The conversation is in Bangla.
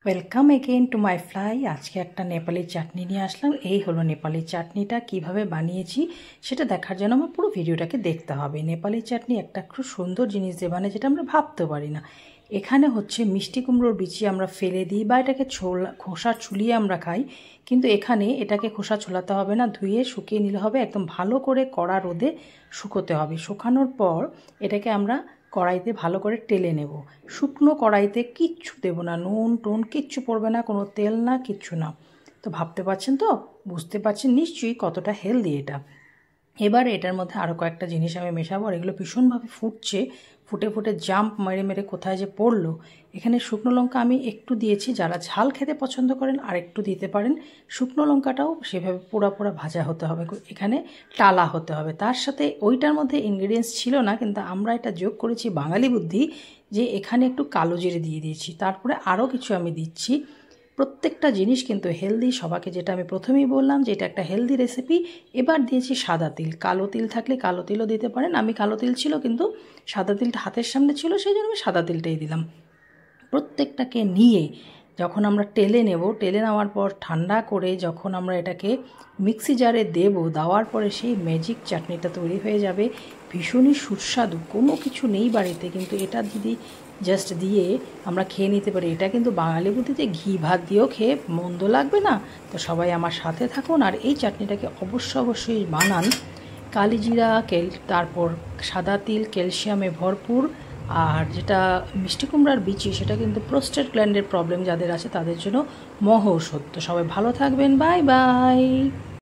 Welcome again to my fly. আজকে একটা নেপালি চাটনি নিয়ে আসলাম। এই হলো নেপালি চাটনিটা। কিভাবে বানিয়েছি সেটা দেখার জন্য আমার পুরো ভিডিওটাকে দেখতে হবে। নেপালি চাটনি একটা খুব সুন্দর জিনিস দিয়ে বানায়, যেটা আমরা ভাবতে পারি না। এখানে হচ্ছে মিষ্টি কুমড়োর বিচি আমরা ফেলে দিই বা এটাকে খোসা ছুলিয়ে আমরা খাই, কিন্তু এখানে এটাকে খোসা ছোলাতে হবে না, ধুয়ে শুকিয়ে নিলে হবে। একদম ভালো করে কড়া রোদে শুকোতে হবে। শুকানোর পর এটাকে আমরা কড়াইতে ভালো করে টেলে নেব। শুকনো কড়াইতে কিচ্ছু দেবো না, নুন টুন কিচ্ছু পড়বে না, কোনো তেল না, কিচ্ছু না। তো ভাবতে পারছেন তো, বুঝতে পারছেন নিশ্চয়ই কতটা হেলদি এটা। এবার এটার মধ্যে আরও কয়েকটা জিনিস আমি মেশাবো, আর এগুলো ভীষণভাবে ফুটছে, ফুটে ফুটে জাম্প মেরে মেরে কোথায় যে পড়লো। এখানে শুকনো লঙ্কা আমি একটু দিয়েছি, যারা ঝাল খেতে পছন্দ করেন আর একটু দিতে পারেন। শুকনো লঙ্কাটাও সেভাবে পোড়া পোড়া ভাজা হতে হবে, এখানে টালা হতে হবে। তার সাথে ওইটার মধ্যে ইনগ্রিডিয়েন্টস ছিল না, কিন্তু আমরা এটা যোগ করেছি বাঙালি বুদ্ধি, যে এখানে একটু কালো জিরে দিয়ে দিয়েছি। তারপরে আরও কিছু আমি দিচ্ছি। প্রত্যেকটা জিনিস কিন্তু হেলদি সবাইকে, যেটা আমি প্রথমেই বললাম যে এটা একটা হেলদি রেসিপি। এবার দিয়েছি সাদা তিল। কালো তিল থাকলে কালো তিলও দিতে পারেন, আমি কালো তিল ছিল কিন্তু সাদা তিলটা হাতের সামনে ছিল, সেই জন্য আমি সাদা তিলটাই দিলাম। প্রত্যেকটাকে নিয়ে যখন আমরা টেলে নেব, টেলে নেওয়ার পর ঠান্ডা করে যখন আমরা এটাকে মিক্সি জারে দেব, দেওয়ার পরে সেই ম্যাজিক চাটনিটা তৈরি হয়ে যাবে। ভীষণই সুস্বাদু, কোনো কিছু নেই বাড়িতে, কিন্তু এটা যদি জাস্ট দিয়ে আমরা খেয়ে নিতে পারি, এটা কিন্তু বাঙালি বুদ্ধিতে ঘি ভাত দিয়েও খেয়ে মন্দ লাগবে না। তো সবাই আমার সাথে থাকুন, আর এই চাটনিটাকে অবশ্যই বানান। কালিজিরা তারপর সাদা তিল ক্যালসিয়ামে ভরপুর, আর যেটা মিষ্টি কুমড়ার বিচি সেটা কিন্তু প্রোস্টেট গ্ল্যান্ডের প্রবলেম যাদের আছে তাদের জন্য মহৌষধ। তো সবাই ভালো থাকবেন, বাই বাই।